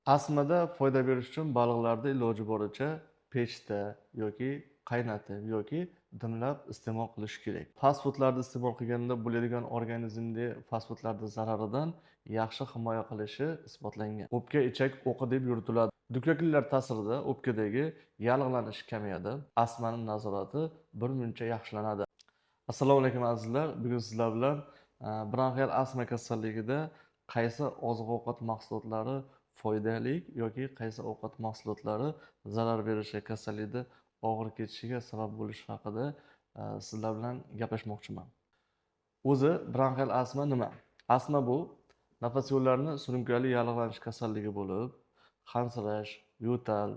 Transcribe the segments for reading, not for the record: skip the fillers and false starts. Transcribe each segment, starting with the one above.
Astmada foyda berish uchun baliqlarni iloji boricha pechda yoki qaynatib yoki dimlab iste'mol qilish kerak. Fast foodlarni iste'mol qilganda bo'ladigan organizmda fast foodlarning zararidan yaxshi himoya qilishi isbotlangan. O'pka ichak o'qi deb yuritiladi. Dukkaklilar ta'sirida o'pkadagi yallig'lanish kamayadi, astmaning nazorati birmuncha yaxshilanadi. Assalomu alaykum azizlar. Bugun sizlar bilan bronxial astma kasalligida qaysi oziq-ovqat mahsulotlari foydali yoki qaysi ovqat mahsulotlari zarar berishi, kasallikni og'ir kechishiga sabab bo'lishi haqida sizlar bilan gaplashmoqchiman. O'zi bronxial astma nima? Astma bu nafas yo'llarini surunkali yallig'lanish kasalligi bo'lib, hansirash, yo'tal,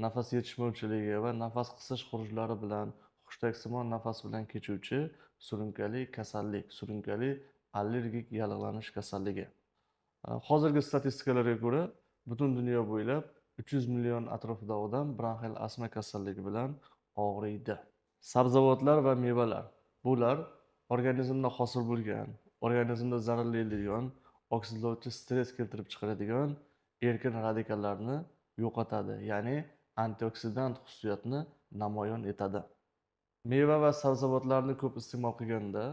nafas yetishmovchiligi va nafas qisish xurujlari bilan hushtaksimon nafas bilan kechuvchi surunkali kasallik, surunkali allergik yallig'lanish kasalligi. Hozirgi statistikalarga ko'ra, butun dunyo bo'ylab 300 million atrofida odam bronxial astma kasalligi bilan og'riydi. Sabzavotlar va mevalar. Bular organizmda hosil bo'lgan, organizmda zararlaydigan, oksidlovchi stress keltirib chiqaradigan erkin radikallarni yo'qotadi, ya'ni antioksidant xususiyatni namoyon etadi. Meva va sabzavotlarni ko'p iste'mol qilganda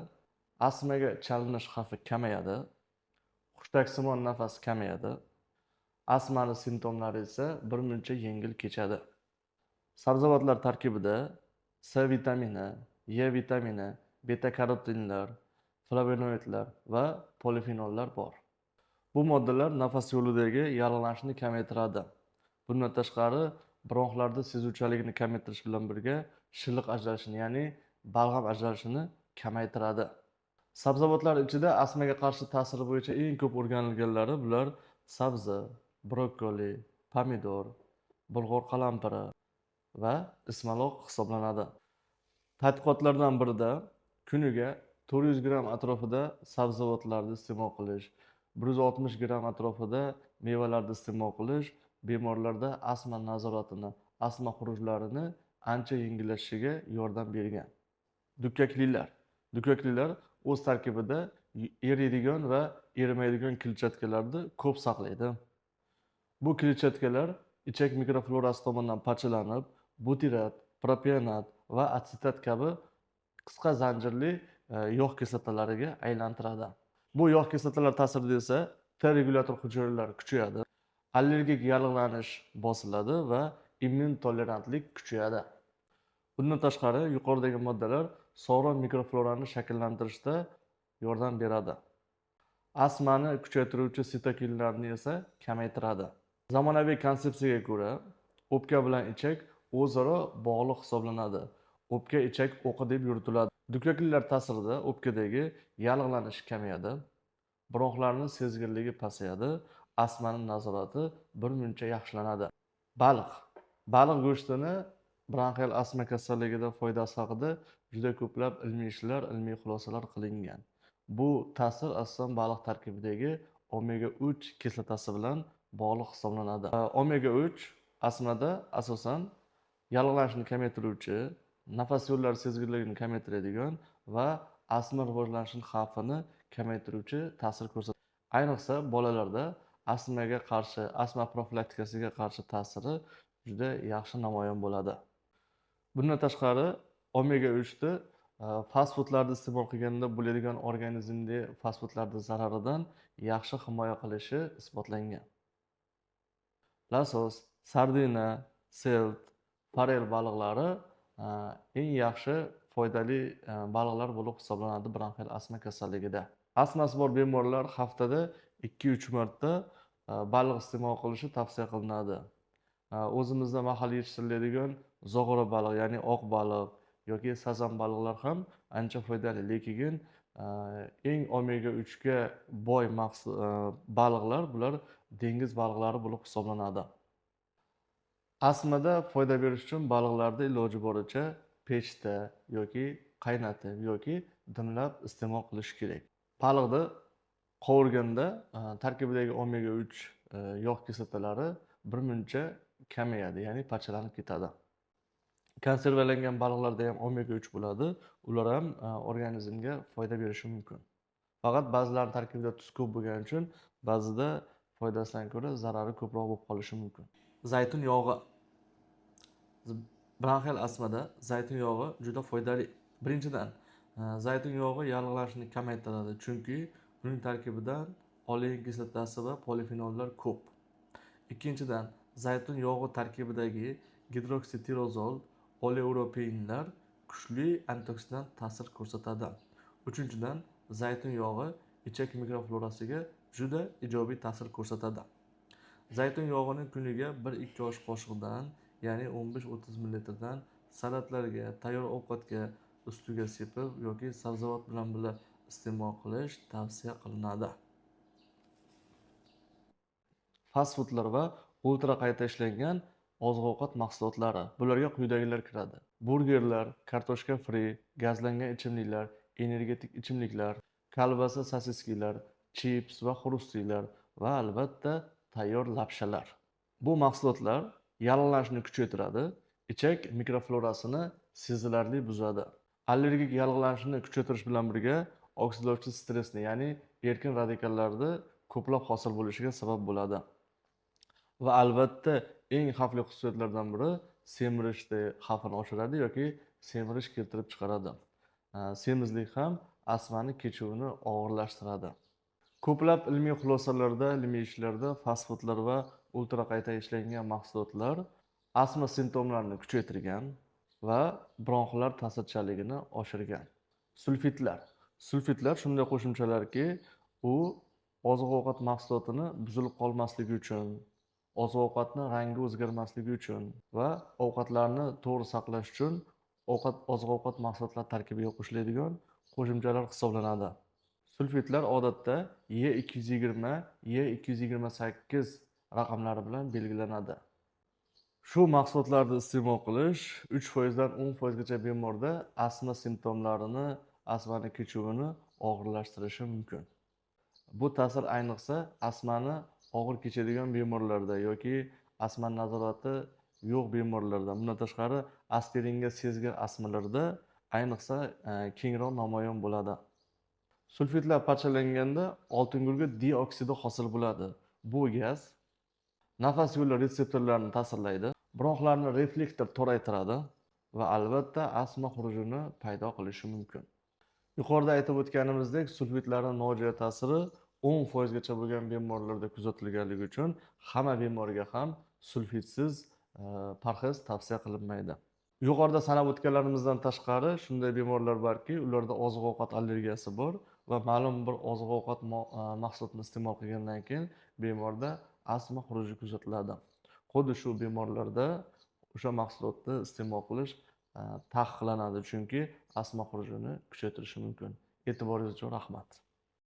astmaga chalinish xavfi kamayadi, hushtaksimon nafas kamayadi, astmani simptomlari esa birmuncha yengil kechadi. Sabzavotlar tarkibida C vitamini, E vitamini, beta-karotinlar, flavonoidlar va polifenollar bor. Bu moddalar nafas yo'lidagi yallig'lanishni kamaytiradi. Bundan tashqari, bronxlarda sezuvchanlikni kamaytirish bilan birga shilliq ajralishini, ya'ni balg'am ajralishini kamaytiradi. Sabzavotlar ichida astmaga qarshi ta'siri bo'yicha eng ko'p o'rganilganlari bular sabzi, brokkoli, pomidor, bulg'or qalampiri va ismaloq hisoblanadi. Tadqiqotlardan birida kuniga 400 gramm atrofida sabzavotlarni iste'mol qilish, 160 gramm atrofida mevalarni iste'mol qilish bemorlarda astma nazoratini, astma xurujlarini ancha yengillashishiga yordam bergan. Dukkaklilar o'z tarkibida eriydigan va erimaydigan kletchatkalarni ko'p saqlaydi. Bu kletchatkalar ichak mikroflorasi tomonidan parchalanib, butyrat, propionat va asetat kabi qisqa zanjirli yog' kislotalariga aylantiradi. Bu yog' kislotalar ta'sirida esa T regulyator hujayralar kuchayadi, allergik yallig'lanish bosiladi va immun tolerantlik kuchayadi. Bundan tashqari, yuqoridagi moddalar sog'lom mikroflorani shakllantirishda yordam beradi. Astmani kuchaytiruvchi sitokinlarni esa kamaytiradi. Zamonaviy konsepsiyaga ko'ra, o'pka bilan ichak o'zaro bog'liq hisoblanadi. O'pka ichak o'qi deb yuritiladi. Dukkaklilar ta'sirida o'pkadagi yallig'lanish kamayadi, bronxlarning sezgirligi pasayadi, astmaning nazorati birmuncha yaxshilanadi. Baliq go'shtini bronxial astma kasalligida foydasi haqida juda ko'plab ilmiy ishlar, ilmiy xulosalar qilingan. Bu ta'sir asosan baliq tarkibidagi omega 3 kislotasi bilan bog'liq hisoblanadi. Omega 3 astmada asosan yallig'lanishni kamaytiruvchi, nafas yo'llari sezgirligini kamaytiradigan va astma rivojlanishining xavfini kamaytiruvchi ta'sir ko'rsatadi. Ayniqsa bolalarda astmaga qarshi, astma profilaktikasiga qarshi ta'siri juda yaxshi namoyon bo'ladi. Bundan tashqari, omega 3 ni fast foodlarni iste'mol qilganda bo'ladigan organizmda fast foodlarning zararidan yaxshi himoya qilishi isbotlangan. Lasos, sardina, selt, forel baliqlari eng yaxshi foydali baliqlar bo'lib hisoblanadi bronxial astma kasalligida. Astmasi bor bemorlar haftada 2-3 marta baliq iste'mol qilishi tavsiya qilinadi. O'zimizda mahalliy yetishtiriladigan zog'ora baliq, ya'ni oq baliq yoki sazan baliqlar ham ancha foydali, lekin eng omega 3 ga boy baliqlar bular dengiz baliqlari bo'lib hisoblanadi. Astmada foyda berish uchun baliqlarni iloji boricha pechda yoki qaynatib yoki dimlab iste'mol qilish kerak. Baliqni qovurganda tarkibidagi omega 3 yog' kislotalari birmuncha kamayadi, ya'ni parchalanib ketadi. Konservalangan baliqlarda ham omega 3 bo'ladi. Ular ham organizmga foyda berishi mumkin. Faqat ba'zilarining tarkibida tuz ko'p bo'lgani uchun ba'zida foydasidan ko'ra zarari ko'proq bo'lib qolishi mumkin. Zaytun yog'i. Bronxial astmada zaytun yog'i juda foydali. Birinchidan, zaytun yog'i yallig'lashni kamaytiradi, chunki uning tarkibida olein kislotasi va polifenollar ko'p. Ikkinchidan, zaytun yog'i tarkibidagi gidroksitirozol, oleuropeinlar kuchli antioksidant ta'sir ko'rsatadi. Uchinchidan, zaytun yog'i ichak mikroflorasiga juda ijobiy ta'sir ko'rsatadi. Zaytun yog'ini kuniga 1-2 osh qoshiqdan, ya'ni 15-30 ml salatlarga, tayyor ovqatga ustiga sepib yoki sabzavot bilan birga iste'mol qilish tavsiya qilinadi. Fast foodlar va ultra qayta ishlangan oziq-ovqat mahsulotlari. Bularga quyidagilar kiradi: burgerlar, kartoshka fri, gazlangan ichimliklar, energetik ichimliklar, kolbasa, sosiskilar, chips va xrustiylar va albatta tayyor lapshalar. Bu mahsulotlar yallig'lanishni kuchaytiradi, ichak mikroflorasini sezilarli buzadi. Allergik yallig'lanishni kuchaytirish bilan birga oksidlovchi stressni, ya'ni erkin radikallarni ko'plab hosil bo'lishiga sabab bo'ladi. Va albatta eng xavfli xususiyatlardan biri semirishni xavfini oshiradi yoki semirish keltirib chiqaradi. Semizlik ham astmani kechuvini og'irlashtiradi. Ko'plab ilmiy xulosalarda, ilmiy ishlarda fast foodlar va ultra qayta ishlangan mahsulotlar astma simptomlarini kuchaytirgan va bronxlar ta'sirchanligini oshirgan. Sulfitlar shunday qo'shimchalarki, u oziq-ovqat mahsulotini buzilib qolmasligi uchun, oziq-ovqatni rangi o'zgarmasligi uchun va ovqatlarni to'g'ri saqlash uchun oziq-ovqat mahsulotlar tarkibiga qo'shiladigan qo'shimchalar hisoblanadi. Sulfitlar odatda E220, E228 raqamlari bilan belgilanadi. Shu mahsulotlarni iste'mol qilish 3% dan 10% gacha bemorda astma simptomlarini, astmani kechuvini og'irlashtirishi mumkin. Bu ta'sir ayniqsa astmani og'ir kechadigan bemorlarda yoki astma nazorati yo'q bemorlarda, bundan tashqari aspiringa sezgir astmalarda ayniqsa kengroq namoyon bo'ladi. Sulfitlar parchalanganda oltingugurt dioksidi hosil bo'ladi. Bu gaz nafas yo'li retseptorlarini ta'sirlaydi, bronxlarni reflektor toraytiradi va albatta astma xurujini paydo qilishi mumkin. Yuqorida aytib o'tganimizdek, sulfitlarning nojo'ya ta'siri 10% gacha bo'lgan bemorlarda kuzatilganligi uchun hamma bemorga ham sulfitsiz parhez tavsiya qilinmaydi. Yuqorida sanab o'tganlarimizdan tashqari shunday bemorlar borki, ularda oziq-ovqat allergiyasi bor va ma'lum bir oziq-ovqat mahsulotini iste'mol qilgandan keyin bemorda astma xuruji kuzatiladi. Xuddi shu bemorlarda o'sha mahsulotni iste'mol qilish taqiqlanadi, chunki astma xurujini kuchaytirishi mumkin. E'tiboringiz uchun rahmat.